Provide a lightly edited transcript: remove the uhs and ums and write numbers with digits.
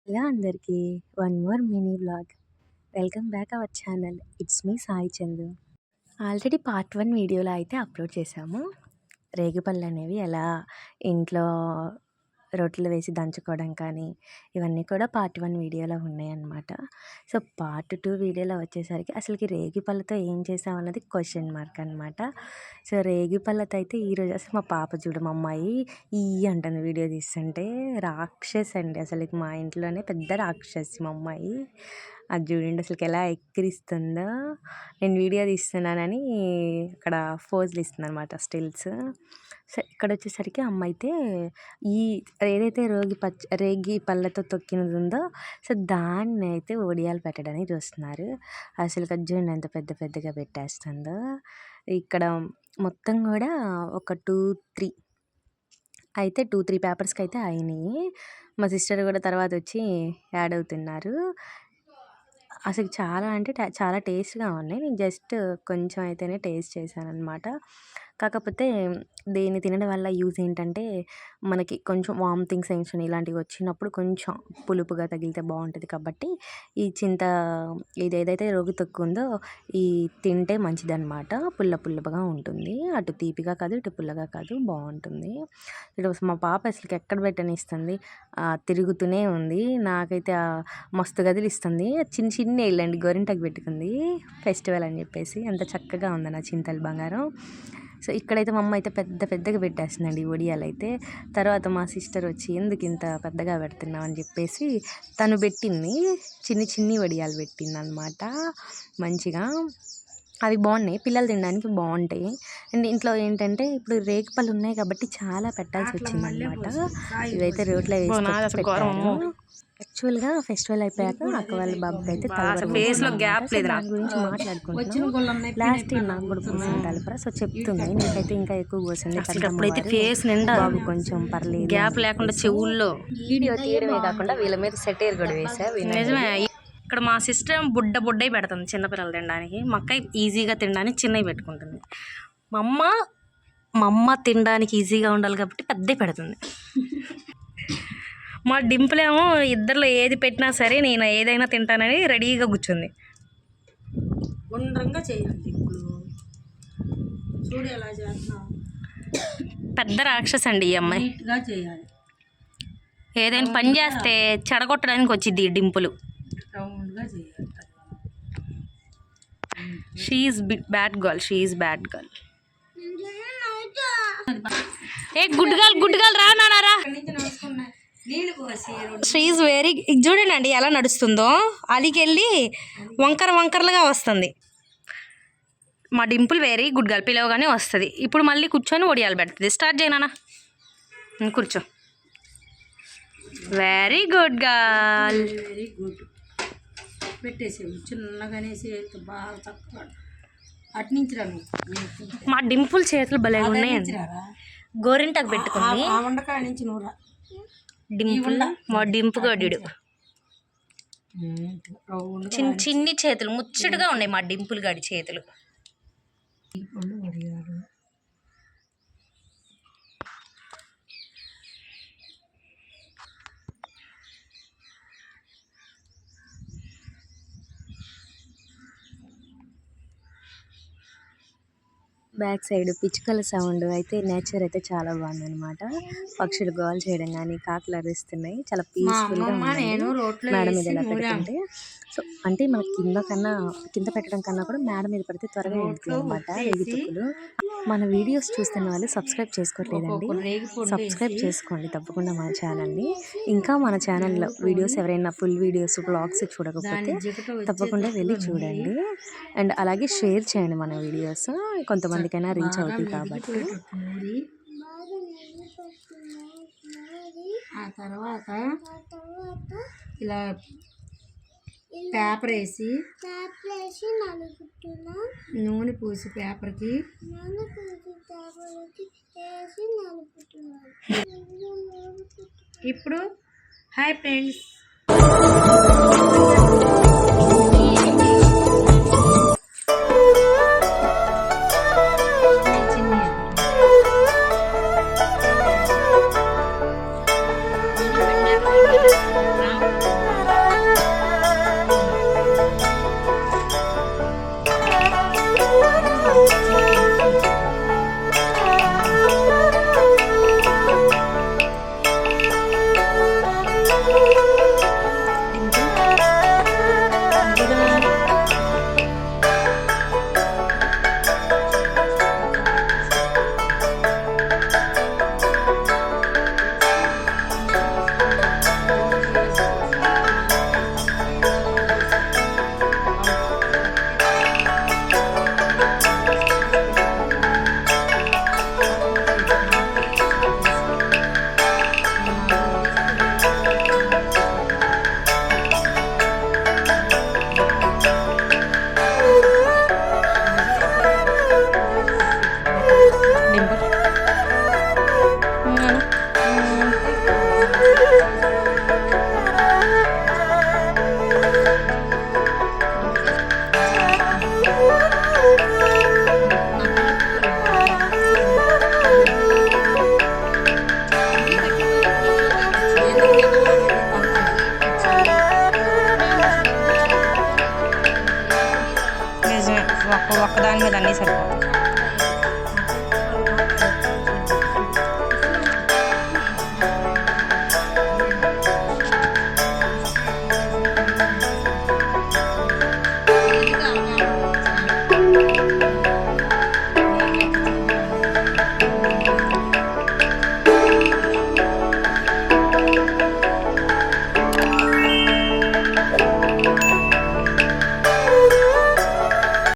Hello అందరికీ one more mini vlog. Welcome back our channel. It's me Sai Chandu. Already part 1 వీడియోలో అయితే upload చేశాము. రేగిపళ్ళు అనేవి ఎలా ఇంట్లో రొట్టెలు వేసి దంచుకోవడం కానీ ఇవన్నీ కూడా పార్ట్ 1 వీడియోలో ఉన్నాయన్నమాట. సో పార్ట్ 2 వీడియోలో వచ్చేసరికి అసలుకి రేగిపళ్ళతో ఏం చేసామన్నది క్వశ్చన్ మార్క్ అనమాట. సో రేగిపళ్ళతో అయితే ఈరోజు అసలు మా పాప చూడు మా అమ్మాయి ఈ అంటుంది వీడియో తీస్తుంటే. రాక్షస్ అండి అసలు మా ఇంట్లోనే పెద్ద రాక్షసి మా అమ్మాయి. అది చూడండి అసలుకి ఎలా ఎక్కిరిస్తుందో. నేను వీడియో తీస్తున్నానని అక్కడ ఫోజులు ఇస్తుంది అనమాట, స్టిల్స్. సో ఇక్కడ వచ్చేసరికి అమ్మ అయితే ఈ ఏదైతే రేగి పళ్ళతో తొక్కినది ఉందో సో దాన్ని అయితే వడియాలు పెట్టడానికి చూస్తున్నారు. అసలు చూడండి ఎంత పెద్ద పెద్దగా పెట్టేస్తుందో. ఇక్కడ మొత్తం కూడా ఒక 2-3 అయితే 2-3 పేపర్స్కి అయితే అయినాయి. మా సిస్టర్ కూడా తర్వాత వచ్చి యాడ్ అవుతున్నారు. అసలు చాలా అంటే చాలా టేస్ట్గా ఉన్నాయి. నేను జస్ట్ కొంచెం అయితేనే టేస్ట్ చేశాను అనమాట. కాకపోతే దీన్ని తినడం వల్ల యూజ్ ఏంటంటే మనకి కొంచెం వామిటింగ్ సెన్షన్ ఇలాంటివి వచ్చినప్పుడు కొంచెం పులుపుగా తగిలితే బాగుంటుంది. కాబట్టి ఈ ఇది ఏదైతే రోగి తొక్కు ఉందో ఈ తింటే మంచిదన్నమాట. పుల్లగా ఉంటుంది. అటు తీపిగా కాదు ఇటు పుల్లగా కాదు, బాగుంటుంది. ఇటు మా పాప అసలుకి ఎక్కడ పెట్టనిస్తుంది, తిరుగుతూనే ఉంది. నాకైతే మస్తు కదిలిస్తుంది. చిన్న ఇల్లండి గోరింటాకు పెట్టుకుంది ఫెస్టివల్ అని చెప్పేసి. అంత చక్కగా ఉంది నా చింతల బంగారం. సో ఇక్కడైతే మా అమ్మ అయితే పెద్దగా పెట్టేస్తుందండి ఈ వడియాలు అయితే. తర్వాత మా సిస్టర్ వచ్చి ఎందుకు ఇంత పెద్దగా పెడుతున్నావు అని చెప్పేసి తను పెట్టింది. చిన్ని వడియాలు పెట్టింది అనమాట. మంచిగా అవి బాగున్నాయి, పిల్లలు తినడానికి బాగుంటాయి. అండ్ ఇంట్లో ఏంటంటే ఇప్పుడు రేగిపళ్ళు ఉన్నాయి కాబట్టి చాలా పెట్టాల్సి వచ్చింది అనమాట. ఇవైతే రోట్లో వేసి పెట్టారు. యాక్చువల్గా ఫెస్టివల్ అయిపోయాక అక్క వాళ్ళ బాబుకి అయితే దాని గురించి మాట్లాడుకుంటున్నాం. లాస్ట్ ఇయర్ నాకు కూడా పోసింది తలపర. సో చెప్తుంది నీకైతే ఇంకా ఎక్కువ పోసింది, బాబు కొంచెం పర్లేదు, గ్యాప్ లేకుండా చెవుల్లో వీడియో తీయడమే కాకుండా వీళ్ళ మీద సెటైర్ కూడా వేసా. నిజమే. ఇక్కడ మా సిస్టర్ బుడ్డయి పెడుతుంది చిన్నపిల్లలు తినడానికి. మా అక్క ఈజీగా తినడానికి చిన్నవి పెట్టుకుంటుంది. మా అమ్మ తినడానికి ఈజీగా ఉండాలి కాబట్టి పెద్దవి పెడుతుంది. మా డింపులేమో ఇద్దరిలో ఏది పెట్టినా సరే నేను ఏదైనా తింటానని రెడీగా కూర్చుంది. గుండ్రంగా చేయాలి. చూడు ఎలా చేస్తున్నావు. పెద్ద రాక్షస్ అండి ఈ అమ్మాయి. నీట్గా చేయాలి. ఏదైనా పని చేస్తే చెడగొట్టడానికి వచ్చింది ఈ డింపులు. రౌండ్గా చేయాలి. She's bad girl. A good girl రా నానారా. She is very. చూడండి అండి ఎలా నడుస్తుందో. అలికి వెళ్ళి వంకరలుగా వస్తుంది. మా డింపుల్ వెరీ గుడ్ గర్ల్, పిలవగానే వస్తుంది. ఇప్పుడు మళ్ళీ కూర్చొని వడియాలు పెడుతుంది. స్టార్ట్ చేయనా, కూర్చో. Very good girl. Very good. పెట్టేసేవి చిన్నగానేసి బాగా తక్కువ అటు నుంచి రాను. మా డింపుల్ చేతులు భలే ఉన్నాయండి. గోరింటాకు పెట్టుకుంది. వండకాయ నుంచి నూరా డింపుల్. మా డింపు గడ్డు చిన్ని చేతులు ముచ్చటగా ఉన్నాయి మా డింపుల్ గడి చేతులు. బ్యాక్ సైడ్ పిచ్చుకల సౌండ్ అయితే నేచర్ అయితే చాలా బాగుందన్నమాట. పక్షులు గోల్ చేయడం కానీ కాకులు అరుస్తున్నాయి. చాలా పీస్ఫుల్గా మేడ మీద ఎలా పెడుతుంటే. సో అంటే మనకి కింద పెట్టడం కన్నా కూడా మేడ మీద పెడితే త్వరగా వెళ్తుంది అనమాట రేగితుక్కులు. మన వీడియోస్ చూస్తున్న వాళ్ళు సబ్స్క్రైబ్ చేసుకోవట్లేదండి, సబ్స్క్రైబ్ చేసుకోండి తప్పకుండా మన ఛానల్ని. ఇంకా మన ఛానల్లో వీడియోస్ ఎవరైనా ఫుల్ వీడియోస్ బ్లాగ్స్ చూడకపోతే తప్పకుండా వెళ్ళి చూడండి. అండ్ అలాగే షేర్ చేయండి మన వీడియోస్, కొంతమందికైనా రీచ్ అవుతుంది కాబట్టి. ఆ తర్వాత ఇలా పేపర్ వేసి నూనె పూసి పేపర్కి ఇప్పుడు హాయ్ ఫ్రెండ్స్. ఒక్కదాని మీద అన్నీ సరిపోతాయి.